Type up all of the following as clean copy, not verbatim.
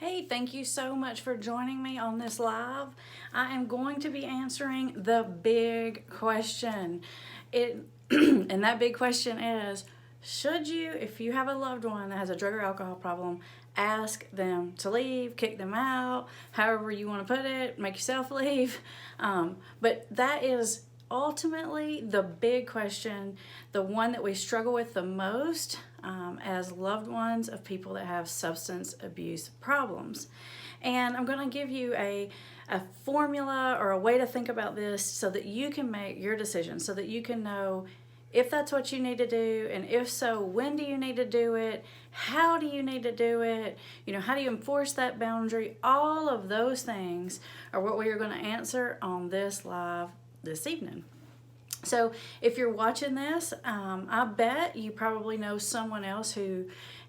Hey, thank you so much for joining me on this live. I am going to be answering the big question. And that big question is, should you, if you have a loved one that has a drug or alcohol problem, ask them to leave, kick them out, however you want to put it, make yourself leave. But that is ultimately the big question, the one that we struggle with the most as loved ones of people that have substance abuse problems. And I'm going to give you a formula or a way to think about this so that you can make your decision, so that you can know if that's what you need to do, and if so, when do you need to do it? How do you need to do it? How do you enforce that boundary? All of those things are what we are going to answer on this live this evening. So if you're watching this, I bet you probably know someone else who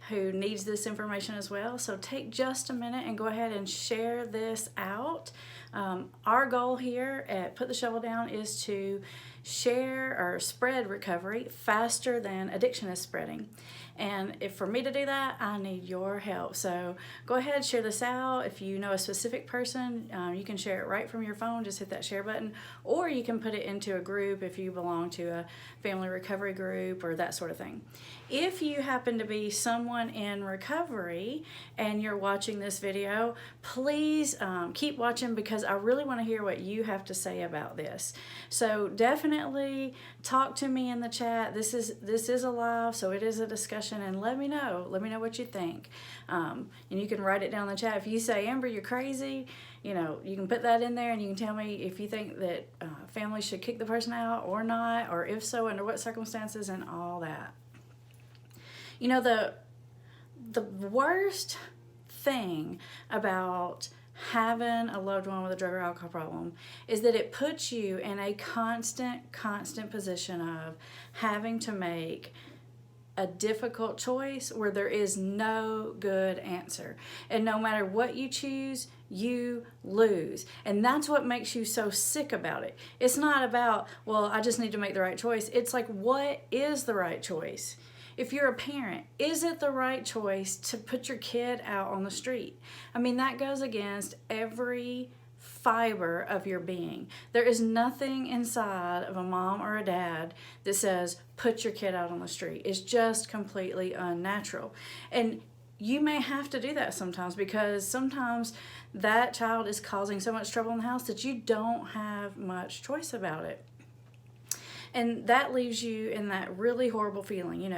needs this information as well. So take just a minute and go ahead and share this out. Our goal here at Put the Shovel Down is to share or spread recovery faster than addiction is spreading. And for me to do that, I need your help. So go ahead, share this out. If you know a specific person, you can share it right from your phone. Just hit that share button. Or you can put it into a group if you belong to a family recovery group or that sort of thing. If you happen to be someone in recovery and you're watching this video, please keep watching, because I really want to hear what you have to say about this. So definitely talk to me in the chat. This is a live, so it is a discussion, and let me know what you think. And you can write it down in the chat. If you say, Amber, you're crazy, you can put that in there, and you can tell me if you think that families should kick the person out or not, or if so, under what circumstances, and all that. The worst thing about having a loved one with a drug or alcohol problem is that it puts you in a constant position of having to make a difficult choice where there is no good answer. And no matter what you choose, you lose. And that's what makes you so sick about it. It's not about, well, I just need to make the right choice. It's like, what is the right choice? If you're a parent, is it the right choice to put your kid out on the street? I mean, that goes against every fiber of your being. There is nothing inside of a mom or a dad that says, put your kid out on the street. It's just completely unnatural. And you may have to do that sometimes, because sometimes that child is causing so much trouble in the house that you don't have much choice about it. And that leaves you in that really horrible feeling,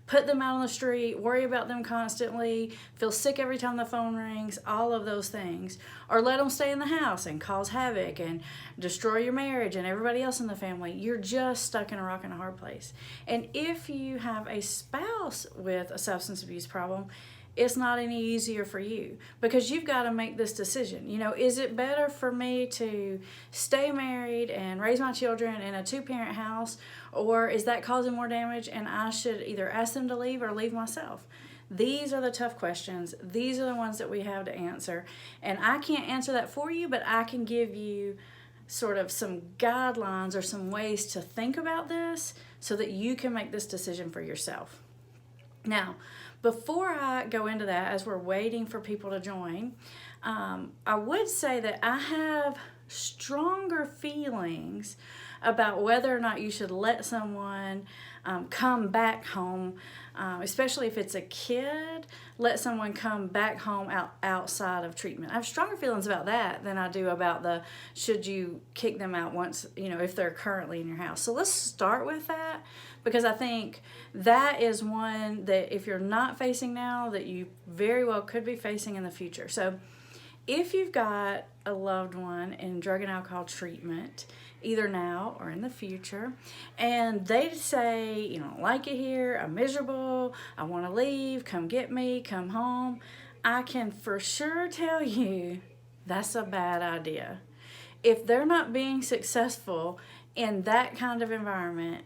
put them out on the street, worry about them constantly, feel sick every time the phone rings, all of those things. Or let them stay in the house and cause havoc and destroy your marriage and everybody else in the family. You're just stuck in a rock and a hard place. And if you have a spouse with a substance abuse problem, it's not any easier for you, because you've got to make this decision. Is it better for me to stay married and raise my children in a two-parent house, or is that causing more damage and I should either ask them to leave or leave myself? These are the tough questions. These are the ones that we have to answer. And I can't answer that for you, but I can give you sort of some guidelines or some ways to think about this so that you can make this decision for yourself. Now, before I go into that, as we're waiting for people to join, I would say that I have stronger feelings about whether or not you should let someone come back home, especially if it's a kid, let someone come back home outside of treatment. I have stronger feelings about that than I do about the should you kick them out once, if they're currently in your house. So let's start with that, because I think that is one that if you're not facing now, that you very well could be facing in the future. So if you've got a loved one in drug and alcohol treatment, either now or in the future, and they say, I don't like it here, I'm miserable, I want to leave, come get me, come home, I can for sure tell you that's a bad idea. If they're not being successful in that kind of environment,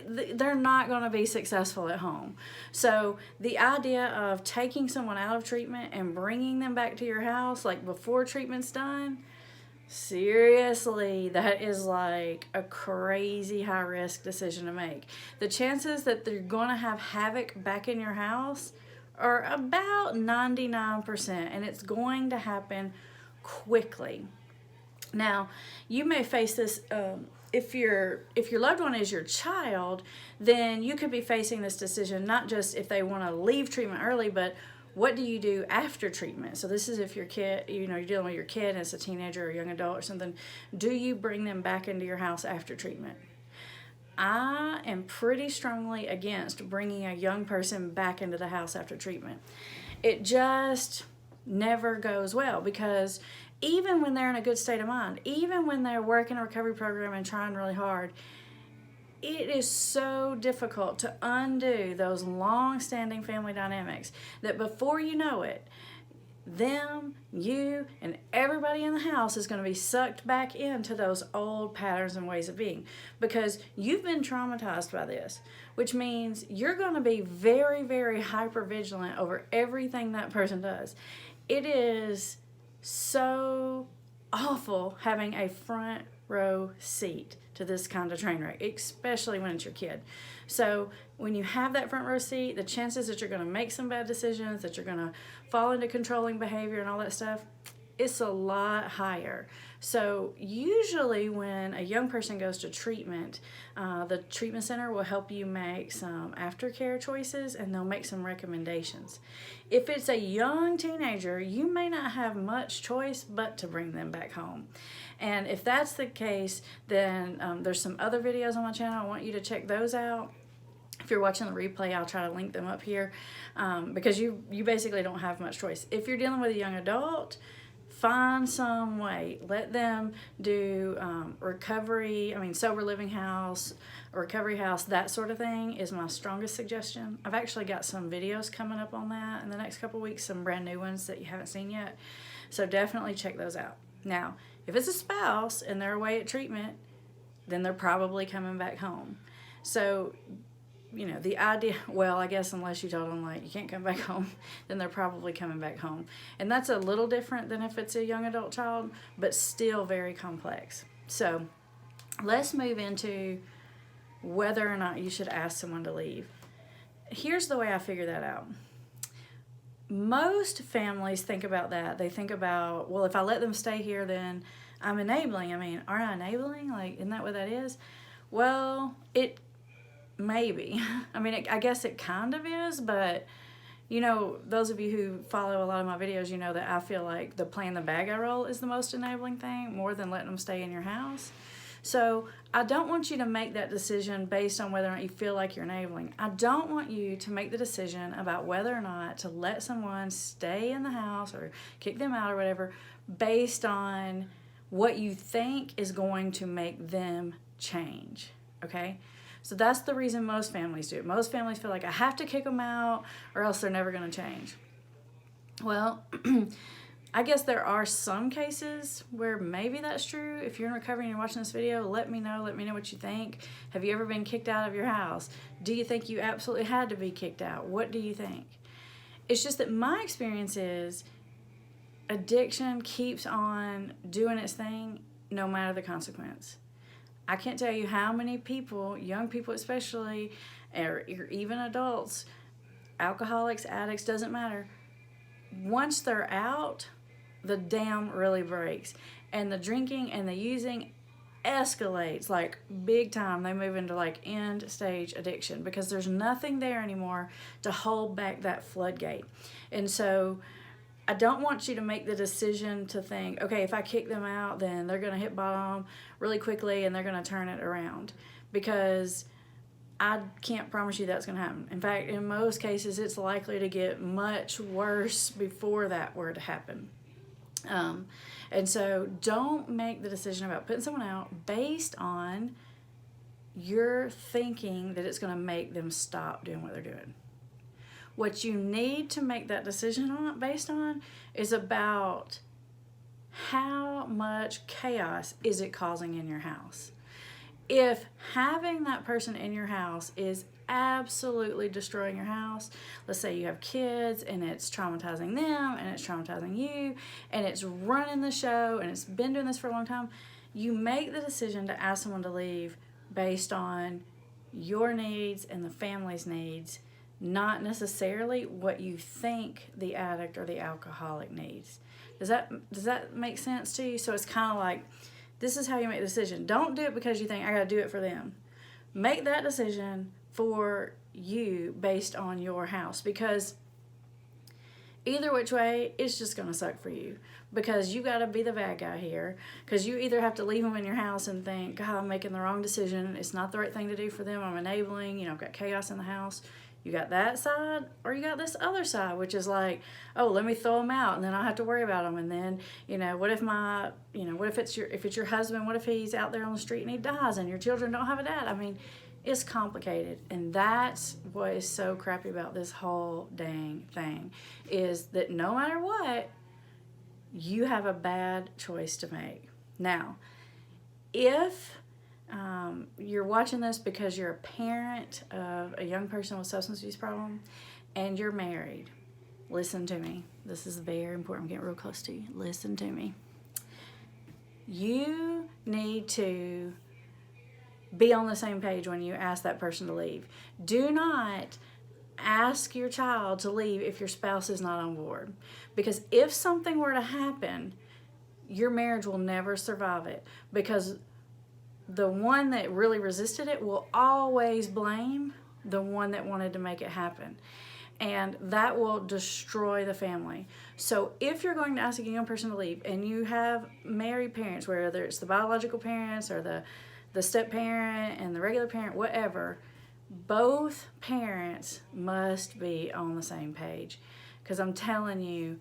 they're not going to be successful at home. So the idea of taking someone out of treatment and bringing them back to your house, like before treatment's done, seriously, that is like a crazy high risk decision to make. The chances that they're going to have havoc back in your house are about 99%, and it's going to happen quickly. Now, you may face this if your loved one is your child, then you could be facing this decision not just if they want to leave treatment early, but what do you do after treatment? So this is if your kid, you're dealing with your kid as a teenager or a young adult or something. Do you bring them back into your house after treatment? I am pretty strongly against bringing a young person back into the house after treatment. It just never goes well, because even when they're in a good state of mind, even when they're working a recovery program and trying really hard, it is so difficult to undo those long-standing family dynamics that before you know it, them, you, and everybody in the house is going to be sucked back into those old patterns and ways of being, because you've been traumatized by this, which means you're going to be very, very hyper vigilant over everything that person does. It is so awful having a front row seat to this kind of train wreck, especially when it's your kid. So when you have that front row seat, the chances that you're going to make some bad decisions, that you're going to fall into controlling behavior and all that stuff, it's a lot higher. So usually when a young person goes to treatment, the treatment center will help you make some aftercare choices, and they'll make some recommendations. If it's a young teenager, you may not have much choice but to bring them back home. And if that's the case, then there's some other videos on my channel. I want you to check those out. If you're watching the replay, I'll try to link them up here, because you basically don't have much choice. If you're dealing with a young adult, find some way. Let them do sober living house, recovery house, that sort of thing is my strongest suggestion. I've actually got some videos coming up on that in the next couple weeks, some brand new ones that you haven't seen yet. So definitely check those out. Now, if it's a spouse and they're away at treatment, then they're probably coming back home. So, the idea, well, I guess unless you told them, like, you can't come back home, then they're probably coming back home. And that's a little different than if it's a young adult child, but still very complex. So let's move into whether or not you should ask someone to leave. Here's the way I figure that out. Most families think about that. They think about, well, if I let them stay here, then I'm enabling. Aren't I enabling? Like, isn't that what that is? Well, it maybe. I guess it kind of is, but, those of you who follow a lot of my videos, that I feel like the playing the bad guy role is the most enabling thing, more than letting them stay in your house. So I don't want you to make that decision based on whether or not you feel like you're enabling. I don't want you to make the decision about whether or not to let someone stay in the house or kick them out or whatever based on what you think is going to make them change, okay? So that's the reason most families do it. Most families feel like I have to kick them out or else they're never going to change. Well, I guess there are some cases where maybe that's true. If you're in recovery and you're watching this video, let me know what you think. Have you ever been kicked out of your house? Do you think you absolutely had to be kicked out? What do you think? It's just that my experience is addiction keeps on doing its thing no matter the consequence. I can't tell you how many people, young people especially, or even adults, alcoholics, addicts, doesn't matter. Once they're out, the dam really breaks, and the drinking and the using escalates like big time. They move into like end stage addiction because there's nothing there anymore to hold back that floodgate. And so I don't want you to make the decision to think, okay, if I kick them out, then they're going to hit bottom really quickly and they're going to turn it around, because I can't promise you that's going to happen. In fact, in most cases, it's likely to get much worse before that were to happen. And so don't make the decision about putting someone out based on your thinking that it's going to make them stop doing what they're doing. What you need to make that decision based on is about how much chaos is it causing in your house. If having that person in your house is absolutely destroying your house, let's say you have kids and it's traumatizing them and it's traumatizing you and it's running the show and it's been doing this for a long time, you make the decision to ask someone to leave based on your needs and the family's needs, not necessarily what you think the addict or the alcoholic needs. Does that make sense to you? So it's kind of like, this is how you make a decision. Don't do it because you think, I got to do it for them. Make that decision for you based on your house, because either which way, it's just going to suck for you, because you got to be the bad guy here, because you either have to leave them in your house and think, God, I'm making the wrong decision. It's not the right thing to do for them. I'm enabling, I've got chaos in the house. You got that side, or you got this other side, which is like, oh, let me throw them out and then I have to worry about them. And then, what if what if it's your husband, what if he's out there on the street and he dies and your children don't have a dad? I mean, it's complicated. And that's what is so crappy about this whole dang thing, is that no matter what, you have a bad choice to make. Now, if you're watching this because you're a parent of a young person with substance abuse problem and you're married, listen to me. This is very important. I'm getting real close to you. Listen to me. You need to be on the same page when you ask that person to leave. Do not ask your child to leave if your spouse is not on board. Because if something were to happen, your marriage will never survive it. Because the one that really resisted it will always blame the one that wanted to make it happen. And that will destroy the family. So if you're going to ask a young person to leave and you have married parents, whether it's the biological parents or the step parent and the regular parent, whatever, both parents must be on the same page. Because I'm telling you,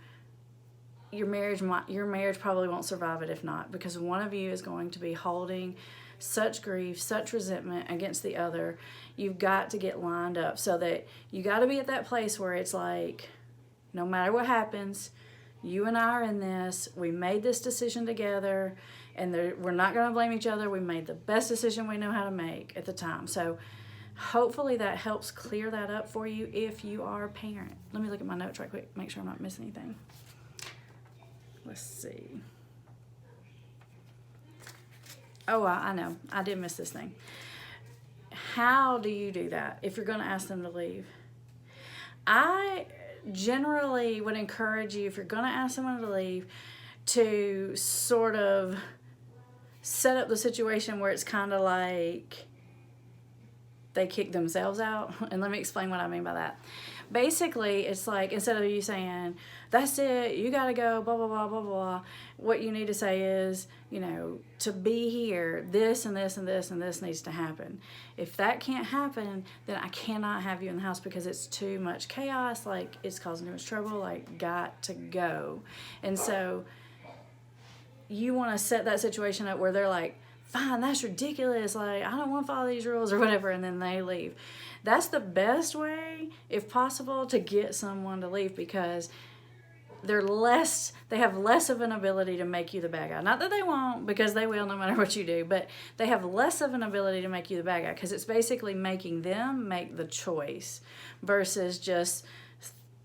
your marriage probably won't survive it if not, because one of you is going to be holding such grief, such resentment against the other. You've got to get lined up, so that you got to be at that place where it's like, no matter what happens, you and I are in this. We made this decision together, and we're not going to blame each other. We made the best decision we know how to make at the time. So hopefully that helps clear that up for you if you are a parent. Let me look at my notes right quick, make sure I'm not missing anything. Let's see. Oh, I know. I did miss this thing. How do you do that if you're going to ask them to leave? I generally would encourage you, if you're going to ask someone to leave, to sort of set up the situation where it's kind of like they kick themselves out. And let me explain what I mean by that. Basically, it's like, instead of you saying, that's it, you got to go, blah, blah, blah, blah, blah, what you need to say is, to be here, this and this and this and this needs to happen. If that can't happen, then I cannot have you in the house because it's too much chaos, like it's causing too much trouble, like got to go. And so you want to set that situation up where they're like, fine, that's ridiculous, like I don't want to follow these rules or whatever, and then they leave. That's the best way, if possible, to get someone to leave, because they have less of an ability to make you the bad guy. Not that they won't, because they will no matter what you do, but they have less of an ability to make you the bad guy, because it's basically making them make the choice versus just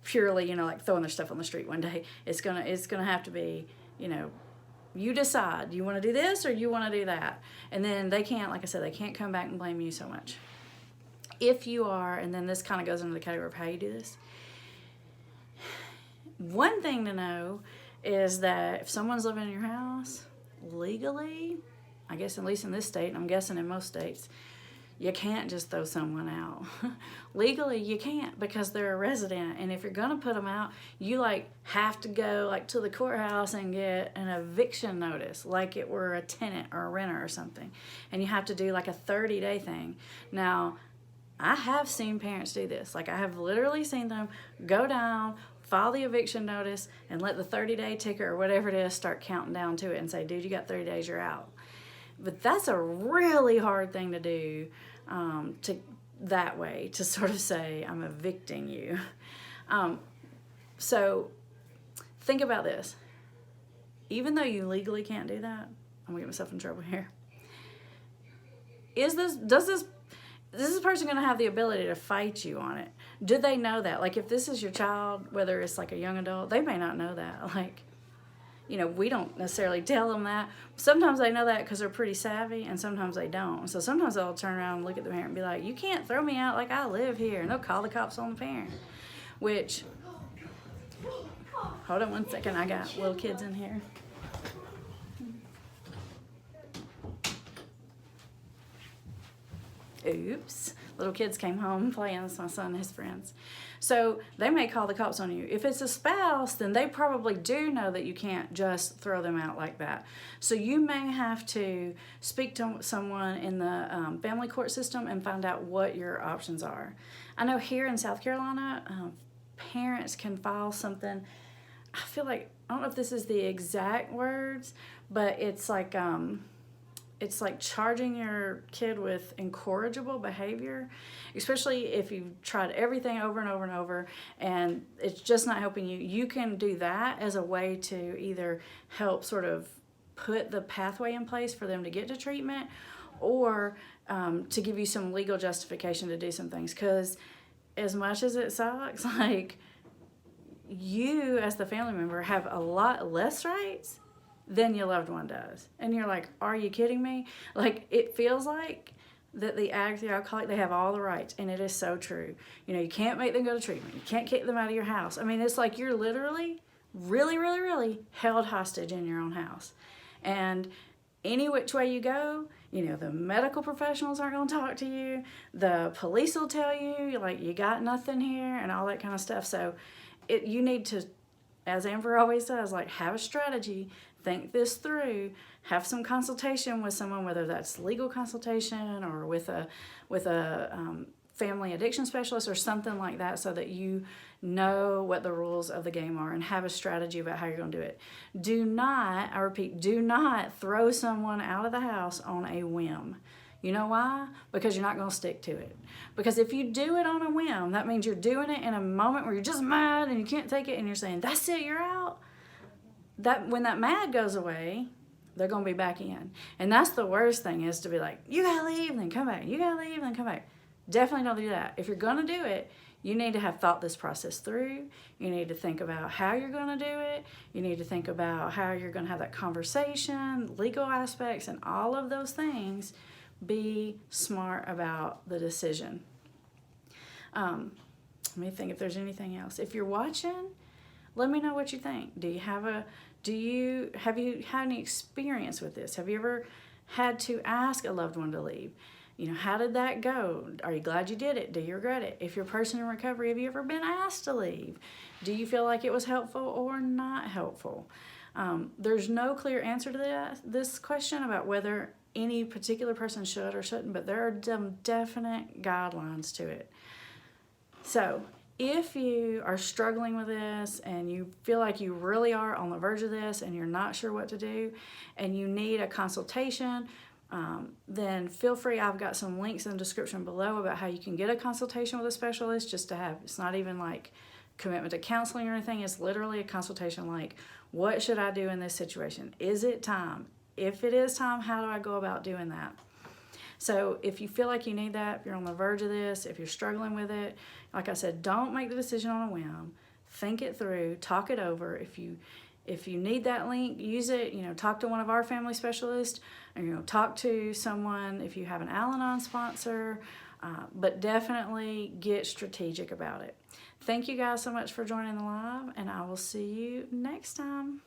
purely, like throwing their stuff on the street one day. It's gonna have to be, you decide, you want to do this or you want to do that. And then they can't, like I said, they can't come back and blame you so much. If you are, and then this kind of goes into the category of how you do this. One thing to know is that if someone's living in your house, legally, I guess at least in this state, and I'm guessing in most states, you can't just throw someone out. Legally, you can't, because they're a resident. And if you're going to put them out, you have to go to the courthouse and get an eviction notice, like it were a tenant or a renter or something. And you have to do a 30-day thing. Now, I have seen parents do this. I have literally seen them go down, file the eviction notice, and let the 30-day ticker or whatever it is start counting down to it and say, dude, you got 30 days, you're out. But that's a really hard thing to do, that way, to sort of say, I'm evicting you. So think about this. Even though you legally can't do that, I'm gonna get myself in trouble here. Is this person going to have the ability to fight you on it? Do they know that? If this is your child, whether it's a young adult, they may not know that. we don't necessarily tell them that. Sometimes they know that because they're pretty savvy, and sometimes they don't. So sometimes they'll turn around and look at the parent and be like, you can't throw me out, like I live here. And they'll call the cops on the parent, which, hold on one second, I got little kids in here. Oops. Little kids came home playing with my son and his friends. So they may call the cops on you. If it's a spouse, then they probably do know that you can't just throw them out like that. So you may have to speak to someone in the family court system and find out what your options are. I know here in South Carolina, parents can file something. I feel like, I don't know if this is the exact words, but it's like charging your kid with incorrigible behavior, especially if you've tried everything over and over and over and it's just not helping you. You can do that as a way to either help sort of put the pathway in place for them to get to treatment, or to give you some legal justification to do some things. Because as much as it sucks, like, you as the family member have a lot less rights than your loved one does. And you're like, are you kidding me? Like, it feels like that the addict, the alcoholic, they have all the rights, and it is so true. You can't make them go to treatment. You can't kick them out of your house. I mean, it's like you're literally really, really, really held hostage in your own house. And any which way you go, the medical professionals aren't going to talk to you. The police will tell you, like, you got nothing here and all that kind of stuff. So you need to, as Amber always says, like, have a strategy. Think this through, have some consultation with someone, whether that's legal consultation or with a family addiction specialist or something like that, so that you know what the rules of the game are and have a strategy about how you're going to do it. Do not, I repeat, do not throw someone out of the house on a whim. You know why? Because you're not going to stick to it. Because if you do it on a whim, that means you're doing it in a moment where you're just mad and you can't take it and you're saying, that's it, you're out. That when that mad goes away, they're going to be back in. And that's the worst thing, is to be like, you got to leave, then come back. You got to leave, then come back. Definitely don't do that. If you're going to do it, you need to have thought this process through. You need to think about how you're going to do it. You need to think about how you're going to have that conversation, legal aspects, and all of those things. Be smart about the decision. Let me think if there's anything else. If you're watching, let me know what you think. Have you had any experience with this? Have you ever had to ask a loved one to leave? How did that go? Are you glad you did it? Do you regret it? If you're a person in recovery, have you ever been asked to leave? Do you feel like it was helpful or not helpful? There's no clear answer to this question about whether any particular person should or shouldn't, but there are some definite guidelines to it. So, if you are struggling with this and you feel like you really are on the verge of this and you're not sure what to do and you need a consultation, then feel free. I've got some links in the description below about how you can get a consultation with a specialist, just to have, it's not even like commitment to counseling or anything. It's literally a consultation like, what should I do in this situation? Is it time? If it is time, how do I go about doing that? So if you feel like you need that, if you're on the verge of this, if you're struggling with it, like I said, don't make the decision on a whim. Think it through, talk it over. If you need that link, use it. Talk to one of our family specialists, or talk to someone if you have an Al-Anon sponsor. But definitely get strategic about it. Thank you guys so much for joining the live, and I will see you next time.